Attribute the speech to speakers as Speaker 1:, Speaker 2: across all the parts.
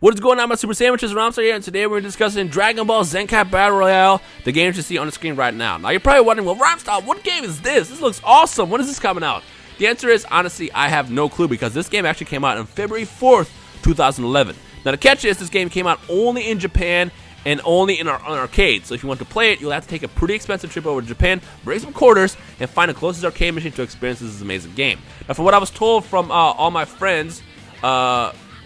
Speaker 1: What is going on, my Super Sandwiches? Rhymestyle here, and today we're discussing Dragon Ball Zenkai Battle Royale, the game you see on the screen right now. Now, you're probably wondering, well, Rhymestyle, what game is this? This looks awesome. When is this coming out? The answer is, honestly, I have no clue, because this game actually came out on February 4th, 2011. Now, the catch is, this game came out only in Japan and only on arcades. So if you want to play it, you'll have to take a pretty expensive trip over to Japan, bring some quarters, and find the closest arcade machine to experience this amazing game. Now, from what I was told from all my friends,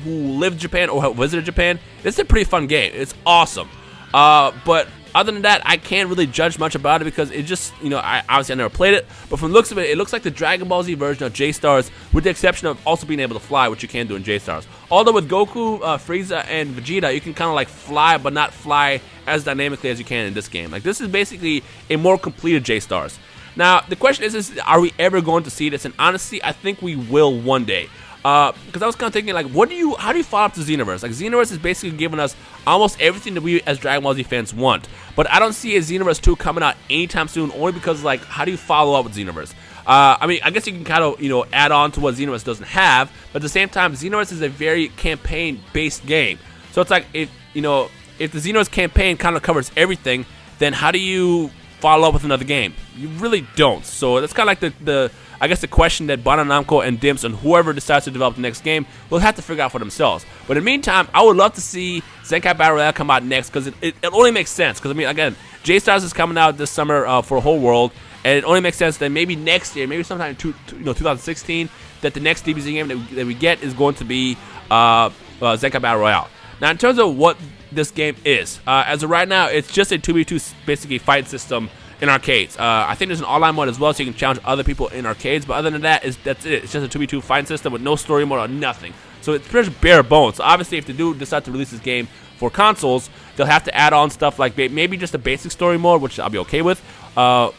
Speaker 1: who lived in Japan or have visited Japan, this is a pretty fun game. It's awesome. But other than that, I can't really judge much about it because it just, I never played it. But from the looks of it, it looks like the Dragon Ball Z version of J-Stars, with the exception of also being able to fly, which you can do in J-Stars. Although with Goku, Frieza, and Vegeta, you can kind of like fly, but not fly as dynamically as you can in this game. Like, this is basically a more completed J-Stars. Now, the question is, are we ever going to see this? And honestly, I think we will one day. Because I was kind of thinking, like, how do you follow up to Xenoverse? Like, Xenoverse is basically giving us almost everything that we as Dragon Ball Z fans want. But I don't see a Xenoverse 2 coming out anytime soon, only because, like, how do you follow up with Xenoverse? I mean, I guess you can kind of, add on to what Xenoverse doesn't have, but at the same time, Xenoverse is a very campaign-based game. So it's like, if the Xenoverse campaign kind of covers everything, then how do you follow up with another game? You really don't. So that's kind of like I guess the question that Bandai Namco and Dimps and whoever decides to develop the next game will have to figure out for themselves. But in the meantime, I would love to see Zenkai Battle Royale come out next, because it only makes sense. Because, I mean, again, J-Stars is coming out this summer for the whole world, and it only makes sense that maybe next year, maybe sometime in 2016, that the next DBZ game that we get is going to be Zenkai Battle Royale. Now, in terms of what this game is, as of right now, it's just a 2v2 basically fight system in arcades. I think there's an online mode as well, so you can challenge other people in arcades. But other than that, that's it. It's just a 2v2 fighting system with no story mode or nothing. So it's pretty much bare bones. So obviously, if they do decide to release this game for consoles, they'll have to add on stuff like maybe just a basic story mode, which I'll be okay with, or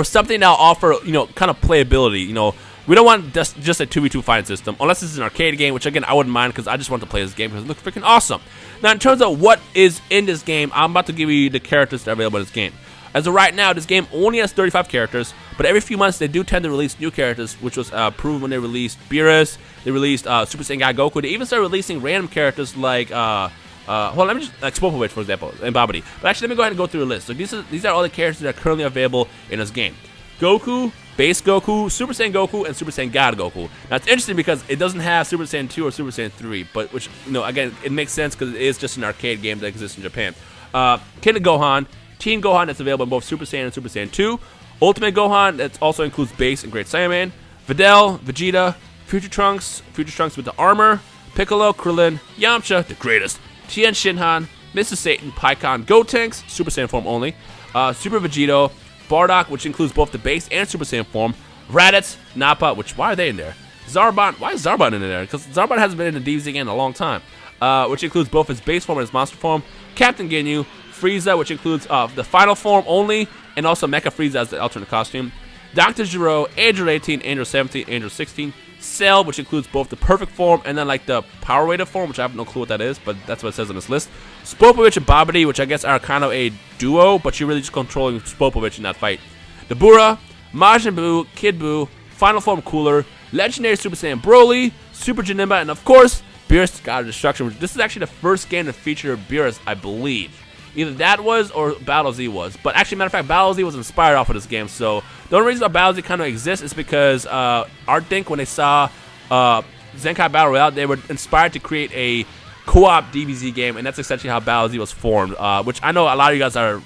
Speaker 1: something that'll offer kind of playability. We don't want just a 2v2 fighting system, unless this is an arcade game, which again I wouldn't mind, because I just want to play this game because it looks freaking awesome. Now, in terms of what is in this game, I'm about to give you the characters that are available in this game. As of right now, this game only has 35 characters, but every few months they do tend to release new characters, which was proved when they released Beerus, they released Super Saiyan Goku. They even started releasing random characters like, let me just, like Spopovich, for example, and Babidi. But actually, let me go ahead and go through the list. So these are all the characters that are currently available in this game. Goku, Base Goku, Super Saiyan Goku, and Super Saiyan God Goku. Now, it's interesting because it doesn't have Super Saiyan 2 or Super Saiyan 3, but which, again, it makes sense because it is just an arcade game that exists in Japan. Kid Gohan, Teen Gohan, that's available in both Super Saiyan and Super Saiyan 2. Ultimate Gohan, that also includes Base and Great Saiyaman. Videl, Vegeta, Future Trunks with the armor. Piccolo, Krillin, Yamcha, the greatest. Tien Shinhan, Mr. Satan, Pikkon, Gotenks, Super Saiyan form only. Super Vegito, Bardock, which includes both the Base and Super Saiyan form. Raditz, Nappa, why are they in there? Zarbon, why is Zarbon in there? Because Zarbon hasn't been in the DBZ game in a long time. Which includes both his base form and his monster form. Captain Ginyu, Frieza, which includes the final form only, and also Mecha Frieza as the alternate costume. Dr. Gero, Angel 18, Angel 17, Angel 16. Cell, which includes both the perfect form and then like the Power Rated form, which I have no clue what that is, but that's what it says on this list. Spopovich and Babidi, which I guess are kind of a duo, but you're really just controlling Spopovich in that fight. Dabura, Majin Buu, Kid Buu, Final Form Cooler, Legendary Super Saiyan Broly, Super Janemba, and of course, Beerus, God of Destruction. This is actually the first game to feature Beerus, I believe. Either that was or Battle Z was. But actually, matter of fact, Battle Z was inspired off of this game. So the only reason why Battle Z kind of exists is because Artthink, when they saw Zenkai Battle Royale, they were inspired to create a co-op DBZ game, and that's essentially how Battle Z was formed. Which I know a lot of you guys are,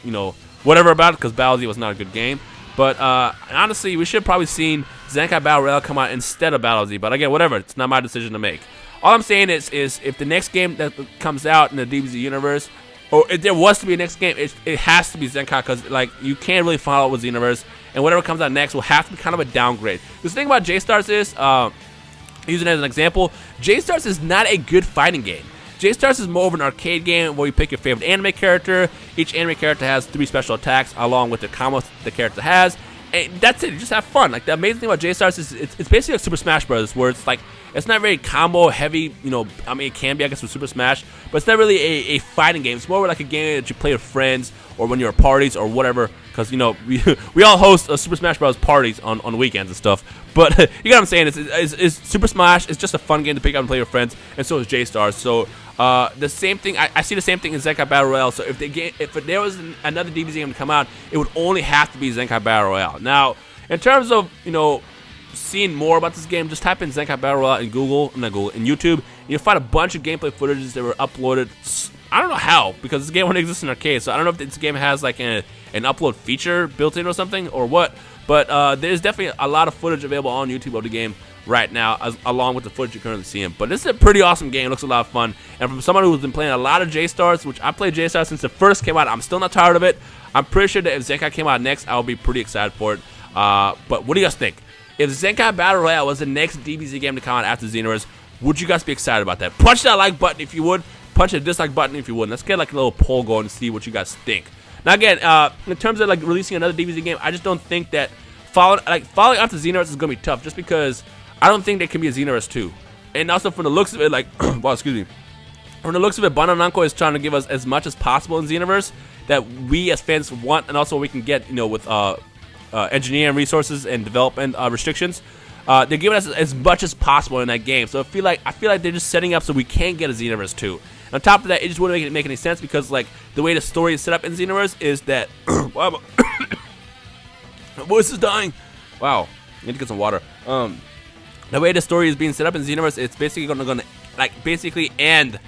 Speaker 1: whatever about it, because Battle Z was not a good game. But honestly, we should probably seen Zenkai Battle Royale come out instead of Battle Z. But again, whatever, it's not my decision to make. All I'm saying is if the next game that comes out in the DBZ universe, or if there was to be a next game, it has to be Zenkai, because like you can't really follow it with Xenoverse, and whatever comes out next will have to be kind of a downgrade. The thing about J-Stars is, using it as an example, J-Stars is not a good fighting game. J-Stars is more of an arcade game where you pick your favorite anime character. Each anime character has 3 special attacks along with the combos the character has. And that's it. You just have fun. Like, the amazing thing about J-Stars is it's basically like Super Smash Bros., where it's like, it's not very combo heavy, I mean, it can be, I guess, with Super Smash, but it's not really a fighting game. It's more like a game that you play with friends or when you're at parties or whatever, because, we all host Super Smash Bros. Parties on weekends and stuff. But you know what I'm saying? It's Super Smash is just a fun game to pick up and play with friends, and so is J-Stars. So The same thing, I see the same thing in Zenkai Battle Royale. So if there was another DBZ game to come out, it would only have to be Zenkai Battle Royale. Now, in terms of seeing more about this game, just type in Zenkai Battle Royale in in YouTube. You'll find a bunch of gameplay footages that were uploaded. I don't know how, because this game only exists in arcade, so I don't know if this game has like an upload feature built in or something or what. But there's definitely a lot of footage available on YouTube of the game right now, along with the footage you're currently seeing. But this is a pretty awesome game. It looks a lot of fun. And from someone who's been playing a lot of J-Stars, which I played J-Stars since it first came out, I'm still not tired of it. I'm pretty sure that if Zenkai came out next, I'll be pretty excited for it. But what do you guys think? If Zenkai Battle Royale was the next DBZ game to come out after Xenoverse, would you guys be excited about that? Punch that like button if you would. Punch the dislike button if you would. Let's get like a little poll going to see what you guys think. Now again, in terms of like releasing another DBZ game, I just don't think that following after Xenoverse is gonna be tough, just because I don't think there can be a Xenoverse 2. And also from the looks of it, like, well, excuse me, from the looks of it, Bandai Namco is trying to give us as much as possible in Xenoverse that we as fans want, and also we can get, with engineering resources and development restrictions. They're giving us as much as possible in that game. So I feel like they're just setting up so we can't get a Xenoverse 2. And on top of that, it just wouldn't make any sense, because like the way the story is set up in Xenoverse is that wow, my voice is dying. Wow, I need to get some water. The way the story is being set up in Xenoverse, it's basically gonna basically end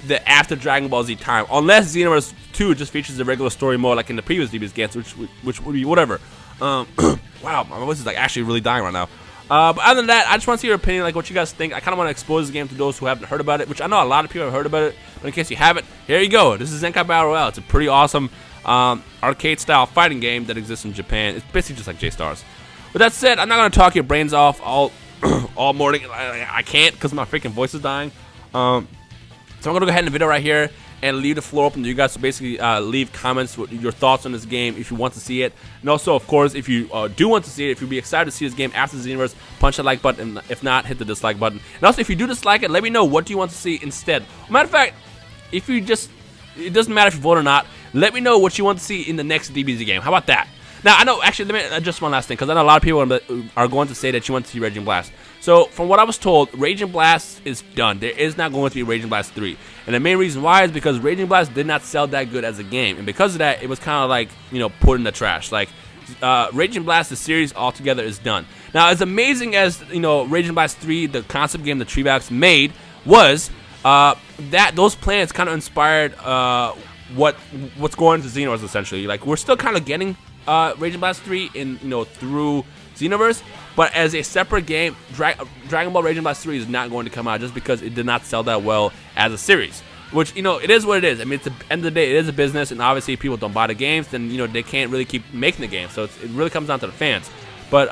Speaker 1: the after Dragon Ball Z time, unless Xenoverse 2 just features the regular story mode like in the previous DBZ games, which would be whatever. Wow, my voice is like actually really dying right now. But other than that, I just want to see your opinion, like what you guys think. I kind of want to expose the game to those who haven't heard about it, which I know a lot of people have heard about it, but in case you haven't, here you go. This is Zenkai Battle Royale. It's a pretty awesome arcade-style fighting game that exists in Japan. It's basically just like J-Stars. With that said, I'm not going to talk your brains off all morning. I can't, because my freaking voice is dying. So I'm going to go ahead and end the video right here and leave the floor open to you guys to basically leave comments with your thoughts on this game if you want to see it. And also, of course, if you do want to see it, if you'd be excited to see this game after Xenoverse, punch the like button. If not, hit the dislike button. And also, if you do dislike it, let me know what do you want to see instead. Matter of fact, if you just, it doesn't matter if you vote or not, let me know what you want to see in the next DBZ game. How about that? Now, I know, actually, let me just one last thing, because I know a lot of people are going to say that you want to see Raging Blast. So, from what I was told, Raging Blast is done. There is not going to be Raging Blast 3. And the main reason why is because Raging Blast did not sell that good as a game. And because of that, it was kind of like, put in the trash. Like, Raging Blast, the series altogether, is done. Now, as amazing as, Raging Blast 3, the concept game that Treebax made, was, those plans kind of inspired what's going to Xenoverse, essentially. Like, we're still kind of getting Raging Blast 3 in through Xenoverse, but as a separate game, Dragon Ball Raging Blast 3 is not going to come out just because it did not sell that well as a series. Which, it is what it is. I mean, at the end of the day, it is a business, and obviously if people don't buy the games, then they can't really keep making the games. So it really comes down to the fans. But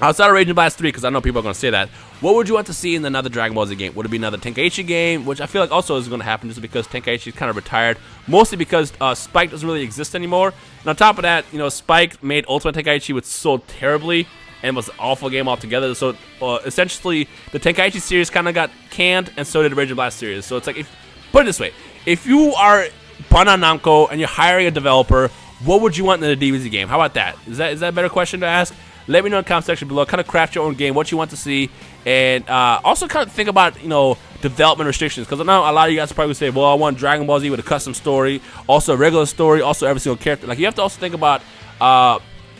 Speaker 1: outside of Raging Blast 3, because I know people are going to say that, what would you want to see in another Dragon Ball Z game? Would it be another Tenkaichi game? Which I feel like also is going to happen just because Tenkaichi is kind of retired. Mostly because Spike doesn't really exist anymore. And on top of that, Spike made Ultimate Tenkaichi, which sold terribly and was an awful game altogether. So essentially, the Tenkaichi series kind of got canned, and so did the Raging Blast series. So it's like, put it this way. If you are Bandai Namco and you're hiring a developer, what would you want in the DBZ game? How about that? Is that a better question to ask? Let me know in the comment section below. Kind of craft your own game, what you want to see, and also kind of think about development restrictions. Because I know a lot of you guys probably say, well, I want Dragon Ball Z with a custom story, also a regular story, also every single character. Like, you have to also think about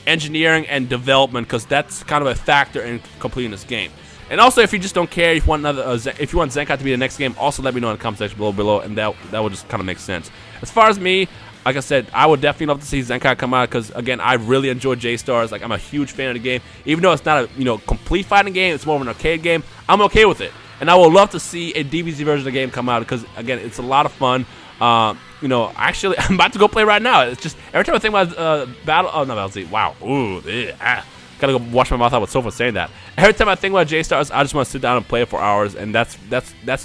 Speaker 1: engineering and development, because that's kind of a factor in completing this game. And also, if you just don't care, if you want if you want Zenkai to be the next game, also let me know in the comment section below, and that would just kind of make sense. As far as me, like I said, I would definitely love to see Zenkai come out, because again, I really enjoy J-Stars. Like, I'm a huge fan of the game, even though it's not a complete fighting game. It's more of an arcade game. I'm okay with it, and I would love to see a DBZ version of the game come out, because again, it's a lot of fun. Actually, I'm about to go play right now. It's just every time I think about Battle Z. Wow, ooh, gotta go wash my mouth out with Sofa saying that. Every time I think about J-Stars, I just want to sit down and play it for hours, and that's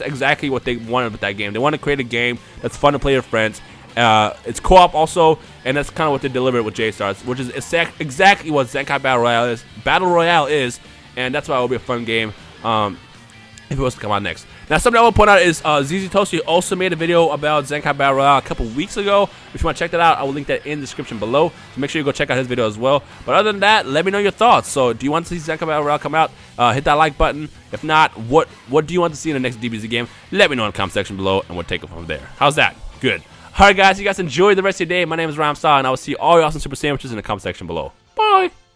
Speaker 1: exactly what they wanted with that game. They want to create a game that's fun to play with friends. It's co-op also, and that's kind of what they delivered with J-Stars, which is exactly what Zenkai Battle Royale is, and that's why it will be a fun game if it was to come out next. Now, something I want to point out is ZZ Toasty also made a video about Zenkai Battle Royale a couple weeks ago. If you want to check that out, I will link that in the description below. So make sure you go check out his video as well. But other than that, let me know your thoughts. So do you want to see Zenkai Battle Royale come out? Hit that like button. If not, what do you want to see in the next DBZ game? Let me know in the comment section below, and we'll take it from there. How's that? Good. All right, guys, you guys enjoy the rest of your day. My name is Rhymestyle, and I will see all your awesome super sandwiches in the comment section below. Bye.